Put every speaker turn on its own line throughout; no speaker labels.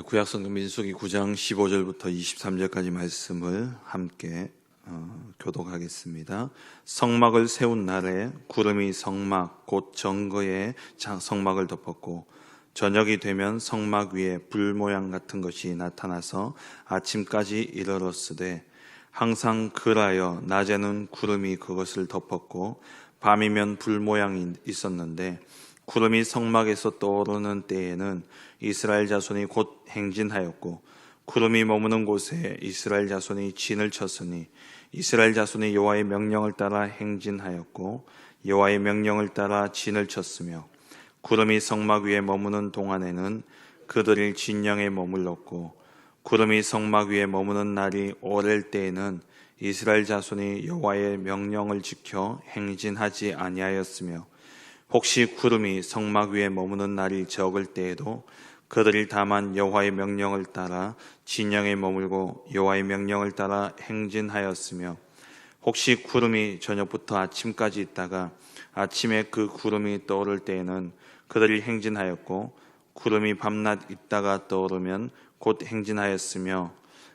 구약성경 민수기 9장 15절부터 23절까지 말씀을 함께 교독하겠습니다. 성막을 세운 날에 구름이 성막 곧 정거의 성막을 덮었고 저녁이 되면 성막 위에 불 모양 같은 것이 나타나서 아침까지 이르렀으되 항상 그라여 낮에는 구름이 그것을 덮었고 밤이면 불 모양이 있었는데 구름이 성막에서 떠오르는 때에는 이스라엘 자손이 곧 행진하였고 구름이 머무는 곳에 이스라엘 자손이 진을 쳤으니 이스라엘 자손이 여호와의 명령을 따라 행진하였고 여호와의 명령을 따라 진을 쳤으며 구름이 성막 위에 머무는 동안에는 그들이 진영에 머물렀고 구름이 성막 위에 머무는 날이 오랠 때에는 이스라엘 자손이 여호와의 명령을 지켜 행진하지 아니하였으며 혹시 구름이 성막 위에 머무는 날이 적을 때에도 그들이 다만 여호와의 명령을 따라 진영에 머물고 여호와의 명령을 따라 행진하였으며 혹시 구름이 저녁부터 아침까지 있다가 아침에 그 구름이 떠오를 때에는 그들이 행진하였고 구름이 밤낮 있다가 떠오르면 곧 행진하였으며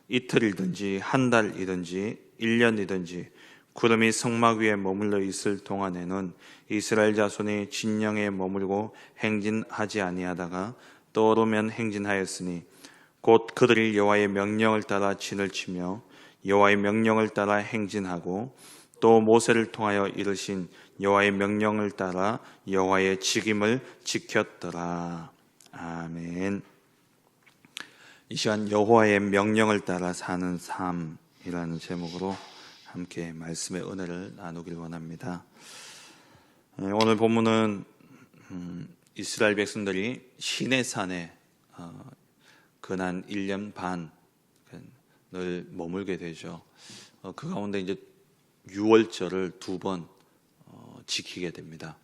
이틀이든지 한 달이든지 1년이든지 구름이 성막 위에 머물러 있을 동안에는 이스라엘 자손이 진영에 머물고 행진하지 아니하다가 떠오르면 행진하였으니 곧 그들이 여호와의 명령을 따라 진을 치며 여호와의 명령을 따라 행진하고 또 모세를 통하여 이르신 여호와의 명령을 따라 여호와의 직임을 지켰더라. 아멘. 이 시간 여호와의 명령을 따라 사는 삶이라는 제목으로 함께 말씀의 은혜를 나누길 원합니다. 오늘 본문은 이스라엘 백성들이 시내산에 근한 1년 반을 머물게 되죠. 그 가운데 이제 유월절을 2번 지키게 됩니다.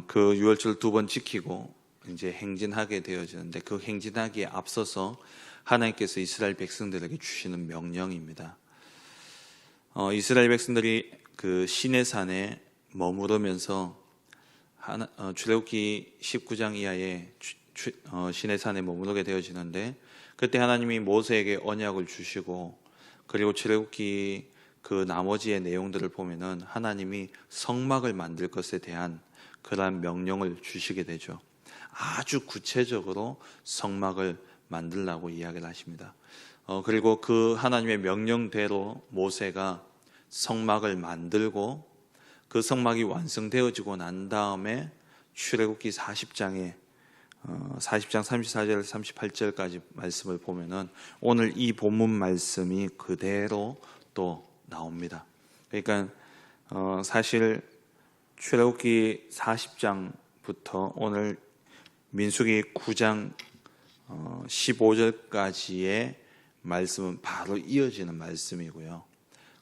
그 유월절 2번 지키고 이제 행진하게 되어지는데 그 행진하기에 앞서서 하나님께서 이스라엘 백성들에게 주시는 명령입니다. 이스라엘 백성들이 그 시내산에 머무르면서 출애굽기 19장 이하에 시내산에 머무르게 되어지는데 그때 하나님이 모세에게 언약을 주시고 그리고 출애굽기 그 나머지의 내용들을 보면은 하나님이 성막을 만들 것에 대한 그러한 명령을 주시게 되죠. 아주 구체적으로 성막을 만들라고 이야기를 하십니다. 그리고 그 하나님의 명령대로 모세가 성막을 만들고 그 성막이 완성되어지고 난 다음에 출애굽기 40장 34절 38절까지 말씀을 보면은 오늘 이 본문 말씀이 그대로 또 나옵니다. 그러니까 사실 출애굽기 40장부터 오늘 민수기 9장 15절까지의 말씀은 바로 이어지는 말씀이고요.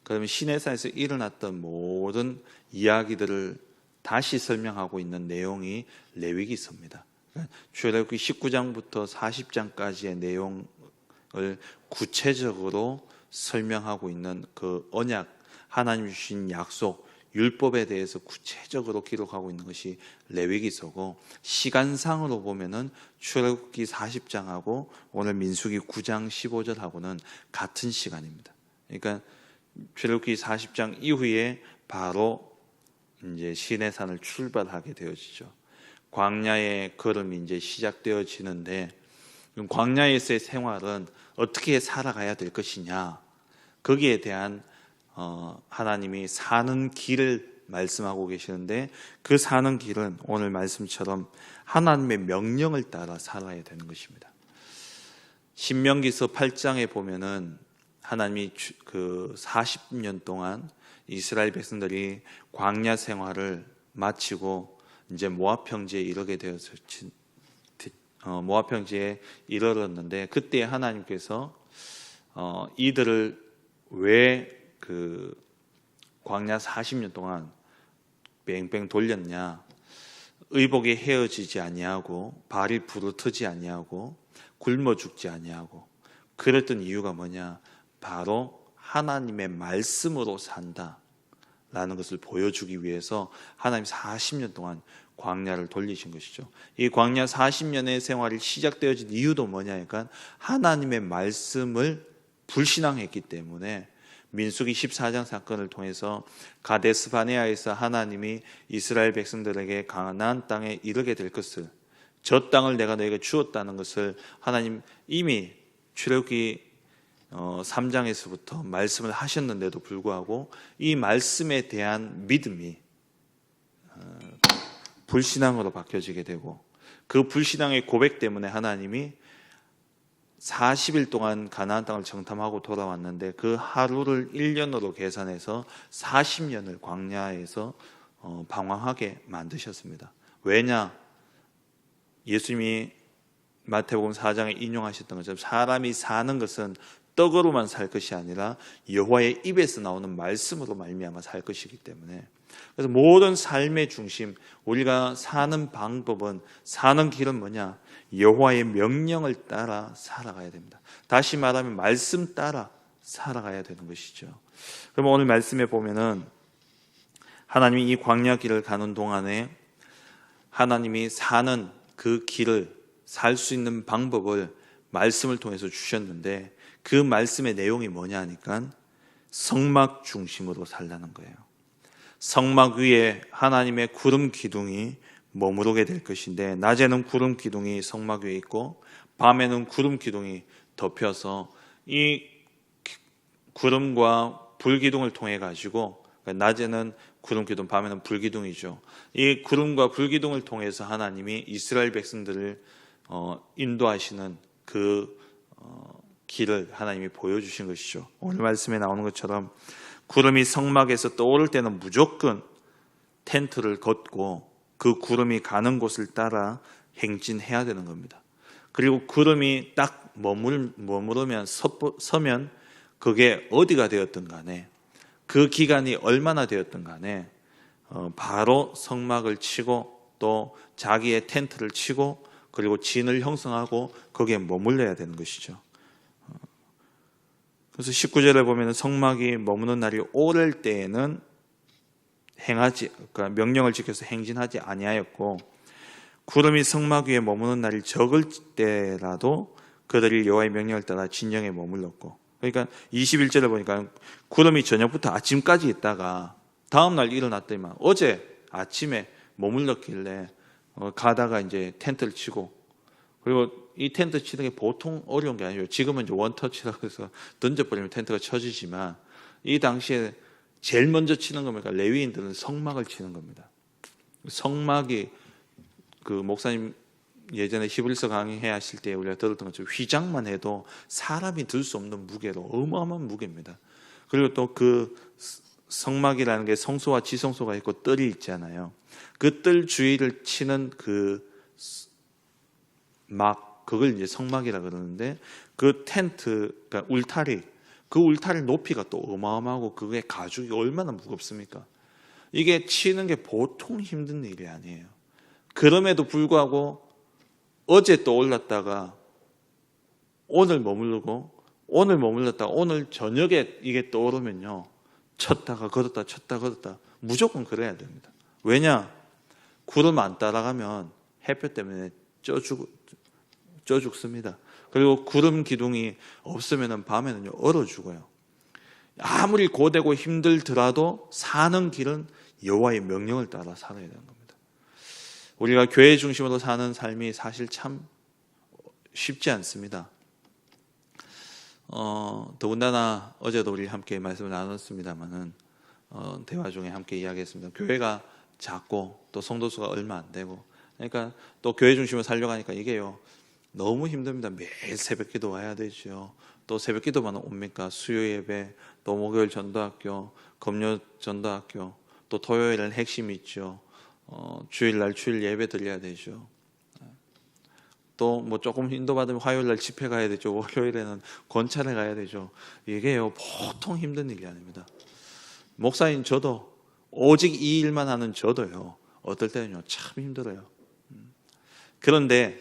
그러면 시내산에서 일어났던 모든 이야기들을 다시 설명하고 있는 내용이 레위기서입니다. 출애굽기 19장부터 40장까지의 내용을 구체적으로 설명하고 있는 그 언약, 하나님 주신 약속, 율법에 대해서 구체적으로 기록하고 있는 것이 레위기서고 시간상으로 보면은 출애굽기 40장하고 오늘 민수기 9장 15절하고는 같은 시간입니다. 그러니까 출애굽기 40장 이후에 바로 이제 시내산을 출발하게 되어지죠. 광야의 걸음이 이제 시작되어지는데 광야에서의 생활은 어떻게 살아가야 될 것이냐, 거기에 대한 하나님이 사는 길을 말씀하고 계시는데 그 사는 길은 오늘 말씀처럼 하나님의 명령을 따라 살아야 되는 것입니다. 신명기서 8장에 보면은 하나님이 그 40년 동안 이스라엘 백성들이 광야 생활을 마치고 이제 모압 평지에 이르게 되어서 모압 평지에 이르렀는데 그때 하나님께서 이들을 왜 그 광야 40년 동안 뺑뺑 돌렸냐, 의복이 헤어지지 아니하고 발이 부르트지 아니하고 굶어 죽지 아니하고 그랬던 이유가 뭐냐, 바로 하나님의 말씀으로 산다라는 라는 것을 보여주기 위해서 하나님 40년 동안 광야를 돌리신 것이죠. 이 광야 40년의 생활이 시작되어진 이유도 뭐냐니까 하나님의 말씀을 불신앙했기 때문에 민수기 14장 사건을 통해서 가데스 바네아에서 하나님이 이스라엘 백성들에게 가나안 땅에 이르게 될 것을, 저 땅을 내가 너에게 주었다는 것을 하나님 이미 출애굽기 3장에서부터 말씀을 하셨는데도 불구하고 이 말씀에 대한 믿음이 불신앙으로 바뀌어지게 되고, 그 불신앙의 고백 때문에 하나님이 40일 동안 가나안 땅을 정탐하고 돌아왔는데 그 하루를 1년으로 계산해서 40년을 광야에서 방황하게 만드셨습니다. 왜냐? 예수님이 마태복음 4장에 인용하셨던 것처럼 사람이 사는 것은 떡으로만 살 것이 아니라 여호와의 입에서 나오는 말씀으로 말미암아 살 것이기 때문에, 그래서 모든 삶의 중심, 우리가 사는 방법은, 사는 길은 뭐냐? 여호와의 명령을 따라 살아가야 됩니다. 다시 말하면 말씀 따라 살아가야 되는 것이죠. 그럼 오늘 말씀에 보면은 하나님이 이 광야 길을 가는 동안에 하나님이 사는 그 길을, 살 수 있는 방법을 말씀을 통해서 주셨는데 그 말씀의 내용이 뭐냐 하니까 성막 중심으로 살라는 거예요. 성막 위에 하나님의 구름 기둥이 머무르게 될 것인데, 낮에는 구름 기둥이 성막 위에 있고 밤에는 구름 기둥이 덮여서 이 구름과 불 기둥을 통해 가지고, 낮에는 구름 기둥, 밤에는 불 기둥이죠. 이 구름과 불 기둥을 통해서 하나님이 이스라엘 백성들을 인도하시는 그 길을 하나님이 보여주신 것이죠. 오늘 말씀에 나오는 것처럼 구름이 성막에서 떠오를 때는 무조건 텐트를 걷고 그 구름이 가는 곳을 따라 행진해야 되는 겁니다. 그리고 구름이 딱 머무르면 서면 그게 어디가 되었든 간에, 그 기간이 얼마나 되었든 간에 바로 성막을 치고 또 자기의 텐트를 치고 그리고 진을 형성하고 거기에 머물러야 되는 것이죠. 그래서 19절에 보면 성막이 머무는 날이 오를 때에는 그러니까 명령을 지켜서 행진하지 아니하였고, 구름이 성막 위에 머무는 날이 적을 때라도 그들이 여호와의 명령을 따라 진영에 머물렀고, 그러니까 21절에 보니까 구름이 저녁부터 아침까지 있다가 다음날 일어났더니만 어제 아침에 머물렀길래 가다가 이제 텐트를 치고, 그리고 이 텐트 치는 게 보통 어려운 게 아니에요. 지금은 이제 원터치라고 해서 던져버리면 텐트가 쳐지지만 이 당시에 제일 먼저 치는 겁니까? 레위인들은 성막을 치는 겁니다. 성막이, 그 목사님 예전에 히브리서 강의해 하실 때 우리가 들었던 것처럼 휘장만 해도 사람이 들 수 없는 무게로, 어마어마한 무게입니다. 그리고 또 그 성막이라는 게 성소와 지성소가 있고 뜰이 있잖아요. 그 뜰 주위를 치는 그 그걸 이제 성막이라 그러는데, 그 텐트, 그러니까 울타리, 그 울타리 높이가 또 어마어마하고 그게 가죽이 얼마나 무겁습니까? 이게 치는 게 보통 힘든 일이 아니에요. 그럼에도 불구하고 어제 또 올랐다가 오늘 머무르고, 오늘 머물렀다가 오늘 저녁에 이게 떠오르면요, 쳤다가 걷었다 쳤다 걷었다 무조건 그래야 됩니다. 왜냐? 구름 안 따라가면 햇볕 때문에 쪄 죽습니다. 그리고 구름 기둥이 없으면 밤에는 얼어 죽어요. 아무리 고되고 힘들더라도 사는 길은 여호와의 명령을 따라 살아야 되는 겁니다. 우리가 교회 중심으로 사는 삶이 사실 참 쉽지 않습니다. 더군다나 어제도 우리 함께 말씀을 나눴습니다만은 대화 중에 함께 이야기했습니다. 교회가 작고 또 성도수가 얼마 안 되고, 그러니까 또 교회 중심으로 살려고 하니까 이게요 너무 힘듭니다. 매일 새벽 기도 와야 되죠. 또 새벽 기도만 옵니까? 수요 예배, 또 목요일 전도학교, 금요 전도학교, 또 토요일은 핵심 있죠. 주일날 주일 예배 드려야 되죠. 또 뭐 조금 인도받으면 화요일날 집회 가야 되죠. 월요일에는 권찰에 가야 되죠. 이게요 보통 힘든 일이 아닙니다. 목사인 저도, 오직 이 일만 하는 저도요 어떨 때는요 참 힘들어요. 그런데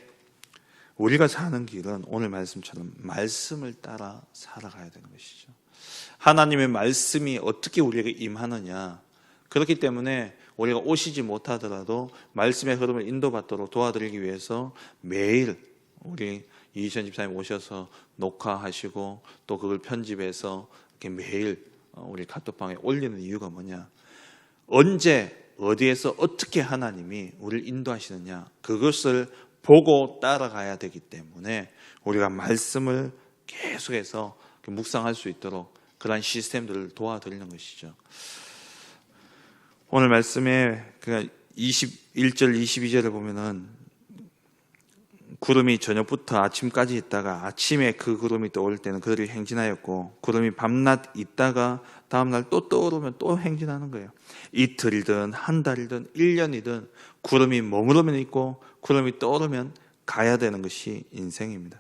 우리가 사는 길은 오늘 말씀처럼 말씀을 따라 살아가야 되는 것이죠. 하나님의 말씀이 어떻게 우리에게 임하느냐, 그렇기 때문에 우리가 오시지 못하더라도 말씀의 흐름을 인도받도록 도와드리기 위해서 매일 우리 이희천 집사님 오셔서 녹화하시고 또 그걸 편집해서 이렇게 매일 우리 카톡방에 올리는 이유가 뭐냐? 언제 어디에서 어떻게 하나님이 우리를 인도하시느냐, 그것을 보고 따라가야 되기 때문에 우리가 말씀을 계속해서 묵상할 수 있도록 그러한 시스템들을 도와드리는 것이죠. 오늘 말씀에 21절 22절을 보면은 구름이 저녁부터 아침까지 있다가 아침에 그 구름이 떠올 때는 그들이 행진하였고, 구름이 밤낮 있다가 다음날 또 떠오르면 또 행진하는 거예요. 이틀이든 한 달이든 1년이든 구름이 머무르면 있고 구름이 떠오르면 가야 되는 것이 인생입니다.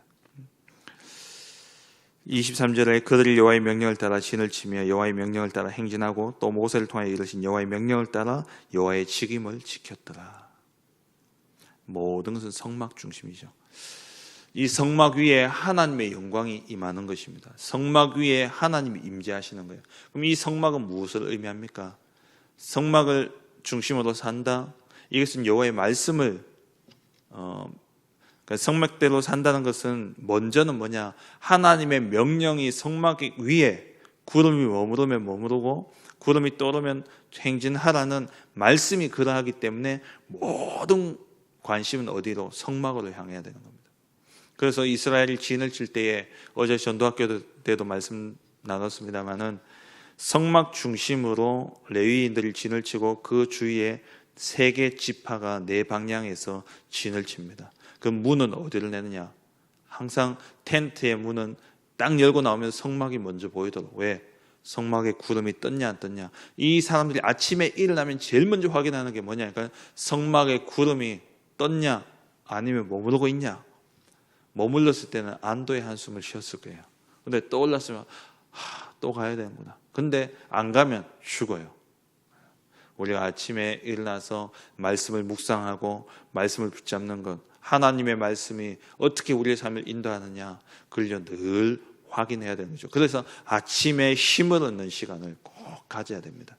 23절에 그들이 여호와의 명령을 따라 진을 치며 여호와의 명령을 따라 행진하고 또 모세를 통하여 이르신 여호와의 명령을 따라 여호와의 직임을 지켰더라. 모든 것은 성막 중심이죠. 이 성막 위에 하나님의 영광이 임하는 것입니다. 성막 위에 하나님이 임재하시는 거예요. 그럼 이 성막은 무엇을 의미합니까? 성막을 중심으로 산다. 이것은 여호와의 말씀을 그러니까 성막대로 산다는 것은 먼저는 뭐냐? 하나님의 명령이 성막 위에 구름이 머무르면 머무르고 구름이 떠오르면 행진하라는 말씀이 그러하기 때문에 모든 관심은 어디로? 성막으로 향해야 되는 겁니다. 그래서 이스라엘이 진을 칠 때에 어제 전도학교 때도 말씀 나눴습니다마는 성막 중심으로 레위인들이 진을 치고 그 주위에 3개 지파가 4방향에서 진을 칩니다. 그 문은 어디를 내느냐? 항상 텐트의 문은 딱 열고 나오면 성막이 먼저 보이도록. 왜? 성막에 구름이 떴냐 안 떴냐. 이 사람들이 아침에 일어나면 제일 먼저 확인하는 게 뭐냐? 그러니까 성막에 구름이 떴냐 아니면 머무르고 있냐. 머물렀을 때는 안도의 한숨을 쉬었을 거예요. 근데 떠올랐으면 또 가야 되는구나. 근데 안 가면 죽어요. 우리가 아침에 일어나서 말씀을 묵상하고 말씀을 붙잡는 것, 하나님의 말씀이 어떻게 우리의 삶을 인도하느냐, 그걸 늘 확인해야 되는 거죠. 그래서 아침에 힘을 얻는 시간을 꼭 가져야 됩니다.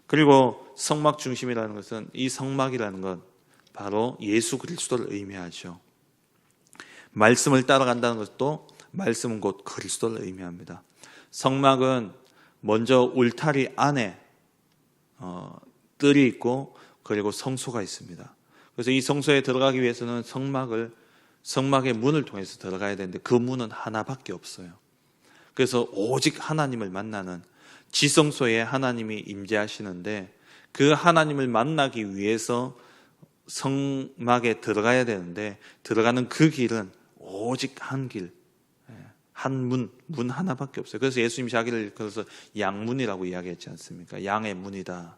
그리고 성막 중심이라는 것은, 이 성막이라는 건 바로 예수 그리스도를 의미하죠. 말씀을 따라간다는 것도 말씀은 곧 그리스도를 의미합니다. 성막은 먼저 울타리 안에 뜰이 있고 그리고 성소가 있습니다. 그래서 이 성소에 들어가기 위해서는 성막의 문을 통해서 들어가야 되는데 그 문은 하나밖에 없어요. 그래서 오직 하나님을 만나는 지성소에 하나님이 임재하시는데 그 하나님을 만나기 위해서 성막에 들어가야 되는데 들어가는 그 길은 오직 한 길, 한 문 하나밖에 없어요. 그래서 예수님이 자기를 그래서 양문이라고 이야기했지 않습니까? 양의 문이다.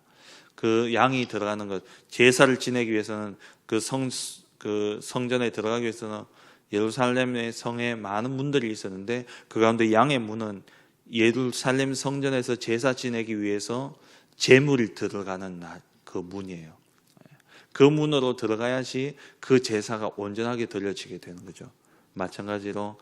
그 양이 들어가는 것, 제사를 지내기 위해서는 그 성전에 들어가기 위해서는 예루살렘의 성에 많은 문들이 있었는데 그 가운데 양의 문은 예루살렘 성전에서 제사 지내기 위해서 제물이 들어가는 그 문이에요. 그 문으로 들어가야지 그 제사가 온전하게 드려지게 되는 거죠. 마찬가지로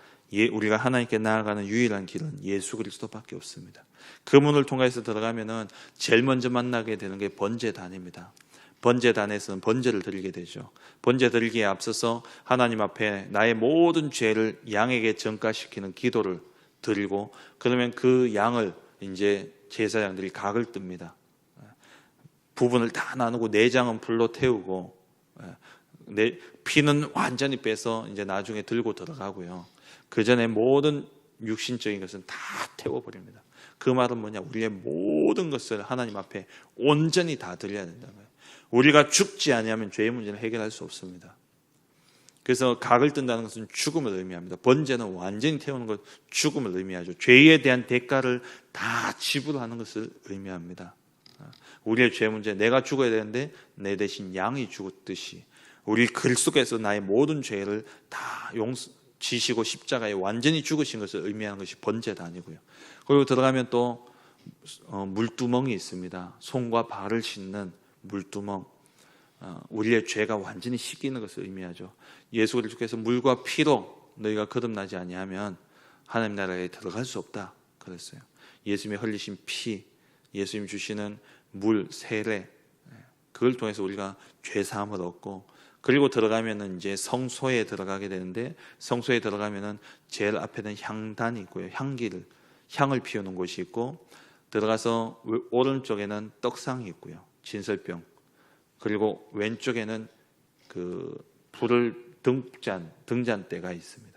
우리가 하나님께 나아가는 유일한 길은 예수 그리스도밖에 없습니다. 그 문을 통해서 들어가면은 제일 먼저 만나게 되는 게 번제단입니다. 번제단에서는 번제를 드리게 되죠. 번제 드리기에 앞서서 하나님 앞에 나의 모든 죄를 양에게 전가시키는 기도를 드리고, 그러면 그 양을 이제 제사장들이 각을 뜹니다. 부분을 다 나누고 내장은 불로 태우고 피는 완전히 빼서 이제 나중에 들고 들어가고요. 그 전에 모든 육신적인 것은 다 태워버립니다. 그 말은 뭐냐? 우리의 모든 것을 하나님 앞에 온전히 다 드려야 된다는 거예요. 우리가 죽지 아니하면 죄의 문제는 해결할 수 없습니다. 그래서 각을 뜬다는 것은 죽음을 의미합니다. 번제는 완전히 태우는 것, 죽음을 의미하죠. 죄에 대한 대가를 다 지불하는 것을 의미합니다. 우리의 죄 문제, 내가 죽어야 되는데 내 대신 양이 죽었듯이 우리 그리스도께서 나의 모든 죄를 다 지시고 십자가에 완전히 죽으신 것을 의미하는 것이 번제단이고요. 그리고 들어가면 또 물두멍이 있습니다. 손과 발을 씻는 물두멍, 우리의 죄가 완전히 씻기는 것을 의미하죠. 예수 그리스도께서 물과 피로 너희가 거듭나지 아니하면 하나님 나라에 들어갈 수 없다 그랬어요. 예수님이 흘리신 피, 예수님 주시는 물, 세례, 그걸 통해서 우리가 죄 사함을 얻고, 그리고 들어가면은 이제 성소에 들어가게 되는데, 성소에 들어가면은 제일 앞에는 향단이 있고요. 향을 피우는 곳이 있고, 들어가서 오른쪽에는 떡상이 있고요. 진설병. 그리고 왼쪽에는 그 불을 등잔대가 있습니다.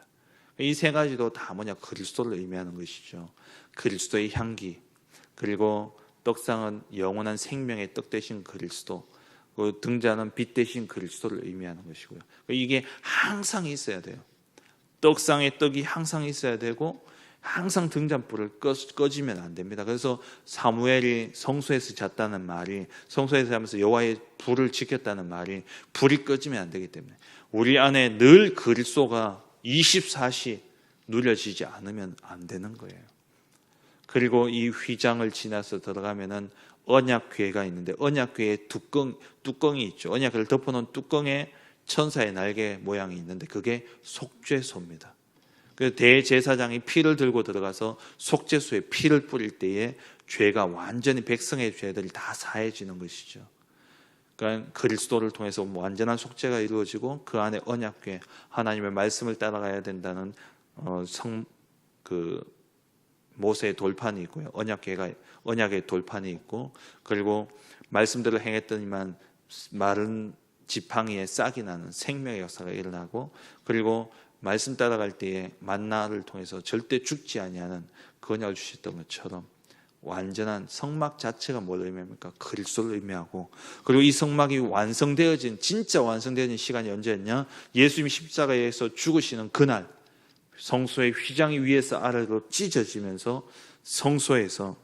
이 세 가지도 다 뭐냐? 그리스도를 의미하는 것이죠. 그리스도의 향기, 그리고 떡상은 영원한 생명의 떡 대신 그리스도, 그 등잔은 빛 대신 그리스도를 의미하는 것이고요. 이게 항상 있어야 돼요. 떡상의 떡이 항상 있어야 되고, 항상 등잔불을 꺼지면 안 됩니다. 그래서 사무엘이 성소에서 잤다는 말이, 성소에서 자면서 여호와의 불을 지켰다는 말이, 불이 꺼지면 안 되기 때문에 우리 안에 늘 그리스도가 24시 누려지지 않으면 안 되는 거예요. 그리고 이 휘장을 지나서 들어가면은 언약궤가 있는데, 언약궤에 뚜껑이 있죠. 언약궤를 덮어놓은 뚜껑에 천사의 날개 모양이 있는데, 그게 속죄소입니다. 그래서 대제사장이 피를 들고 들어가서 속죄소에 피를 뿌릴 때에 죄가 완전히, 백성의 죄들이 다 사해지는 것이죠. 그러니까 그리스도를 통해서 완전한 속죄가 이루어지고, 그 안에 언약궤, 하나님의 말씀을 따라가야 된다는 모세의 돌판이 있고요. 언약의 돌판이 있고, 그리고 말씀대로 행했더니만 마른 지팡이에 싹이 나는 생명의 역사가 일어나고, 그리고 말씀 따라갈 때에 만나를 통해서 절대 죽지 아니하는 그 언약을 주셨던 것처럼, 완전한 성막 자체가 뭘 의미합니까? 그리스도를 의미하고, 그리고 이 성막이 진짜 완성되어진 시간이 언제였냐? 예수님이 십자가에서 죽으시는 그날, 성소의 휘장이 위에서 아래로 찢어지면서 성소에서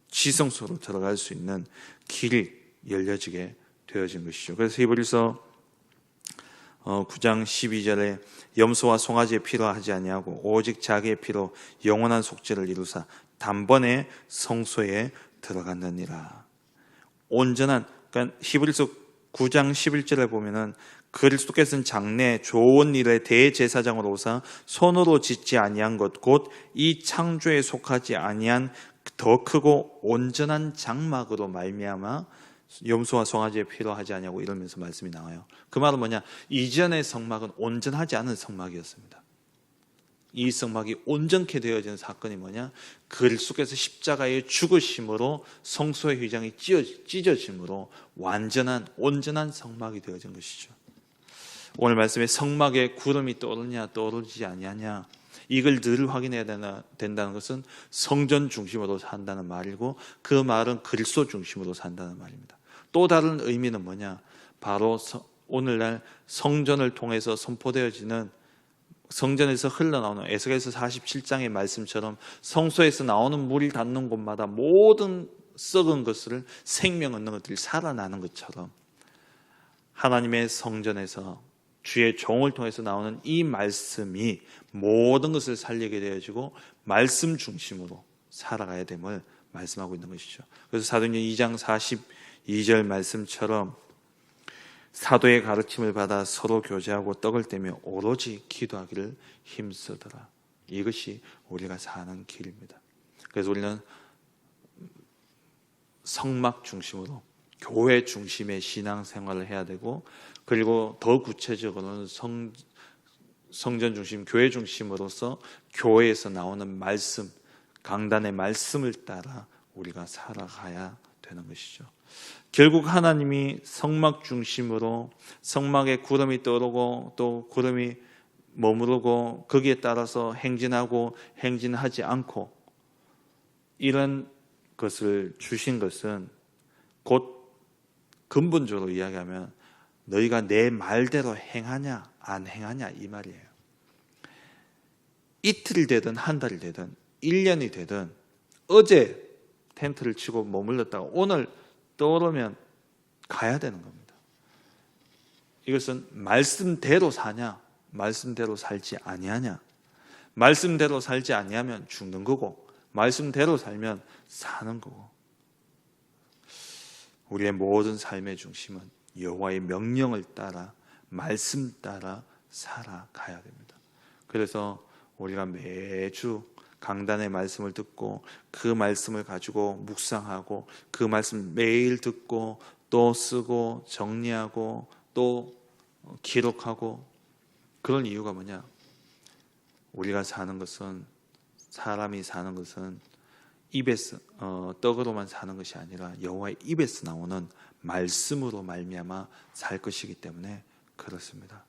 지성소로 들어갈 수 있는 길이 열려지게 되어진 것이죠. 그래서 히브리서 9장 12절에 염소와 송아지의 피로 하지 아니하고 오직 자기의 피로 영원한 속죄를 이루사 단번에 성소에 들어갔느니라. 온전한, 그러니까 히브리서 9장 11절에 보면은 그리스도께서는 장래 좋은 일의 대제사장으로 오사 손으로 짓지 아니한 것 곧 이 창조에 속하지 아니한 더 크고 온전한 장막으로 말미암아 염소와 송아지의 피로 하지 아니하고, 이러면서 말씀이 나와요. 그 말은 뭐냐? 이전의 성막은 온전하지 않은 성막이었습니다. 이 성막이 온전케 되어지는 사건이 뭐냐? 그리스도께서 십자가의 죽으심으로 성소의 휘장이 찢어짐으로 온전한 성막이 되어진 것이죠. 오늘 말씀에 성막에 구름이 떠오르냐 떠오르지 아니하냐, 이걸 늘 확인해야 된다는 것은 성전 중심으로 산다는 말이고, 그 말은 그리스도 중심으로 산다는 말입니다. 또 다른 의미는 뭐냐? 바로 오늘날 성전을 통해서 선포되어지는, 성전에서 흘러나오는 에스겔서 47장의 말씀처럼 성소에서 나오는 물이 닿는 곳마다 모든 썩은 것을 생명 얻는 것들이 살아나는 것처럼, 하나님의 성전에서 주의 종을 통해서 나오는 이 말씀이 모든 것을 살리게 되어지고 말씀 중심으로 살아가야 됨을 말씀하고 있는 것이죠. 그래서 사도행전 2장 42절 말씀처럼 사도의 가르침을 받아 서로 교제하고 떡을 떼며 오로지 기도하기를 힘쓰더라. 이것이 우리가 사는 길입니다. 그래서 우리는 성막 중심으로, 교회 중심의 신앙생활을 해야 되고, 그리고 더 구체적으로는 성전 중심, 교회 중심으로서 교회에서 나오는 말씀, 강단의 말씀을 따라 우리가 살아가야 되는 것이죠. 결국 하나님이 성막 중심으로, 성막에 구름이 떠오르고 또 구름이 머무르고 거기에 따라서 행진하고 행진하지 않고, 이런 것을 주신 것은 곧 근본적으로 이야기하면 너희가 내 말대로 행하냐 안 행하냐, 이 말이에요. 이틀이 되든 한 달이 되든 1년이 되든, 어제 텐트를 치고 머물렀다가 오늘 떠오르면 가야 되는 겁니다. 이것은 말씀대로 사냐, 말씀대로 살지 아니하냐. 말씀대로 살지 아니하면 죽는 거고, 말씀대로 살면 사는 거고. 우리의 모든 삶의 중심은 여호와의 명령을 따라, 말씀 따라 살아가야 됩니다. 그래서 우리가 매주 강단의 말씀을 듣고 그 말씀을 가지고 묵상하고 그 말씀 매일 듣고 또 쓰고 정리하고 또 기록하고, 그런 이유가 뭐냐? 우리가 사는 것은, 사람이 사는 것은 입에서 떡으로만 사는 것이 아니라 여호와의 입에서 나오는 말씀으로 말미암아 살 것이기 때문에 그렇습니다.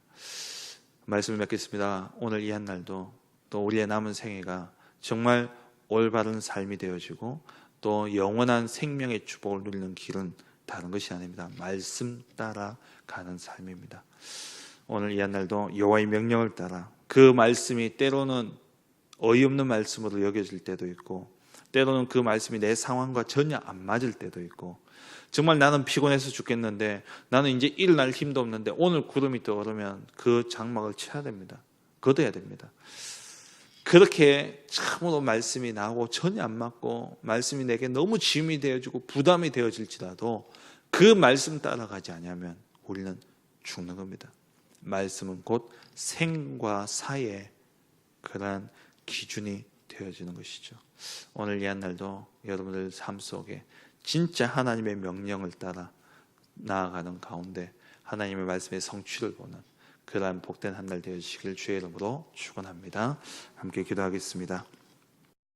말씀을 맺겠습니다. 오늘 이 한 날도 또 우리의 남은 생애가 정말 올바른 삶이 되어지고 또 영원한 생명의 축복을 누리는 길은 다른 것이 아닙니다. 말씀 따라 가는 삶입니다. 오늘 이 한 날도 여호와의 명령을 따라, 그 말씀이 때로는 어이없는 말씀으로 여겨질 때도 있고 때로는 그 말씀이 내 상황과 전혀 안 맞을 때도 있고, 정말 나는 피곤해서 죽겠는데 나는 이제 일어날 힘도 없는데 오늘 구름이 떠오르면 그 장막을 쳐야 됩니다. 걷어야 됩니다. 그렇게 참으로 말씀이 나오고 전혀 안 맞고 말씀이 내게 너무 짐이 되어지고 부담이 되어질지라도 그 말씀 따라가지 않으면 우리는 죽는 겁니다. 말씀은 곧 생과 사의 그러한 기준이 되어지는 것이죠. 오늘 이 한 날도 여러분들 삶 속에 진짜 하나님의 명령을 따라 나아가는 가운데 하나님의 말씀의 성취를 보는 그러한 복된 한 날 되어지길 주의 이름으로 축원합니다. 함께 기도하겠습니다.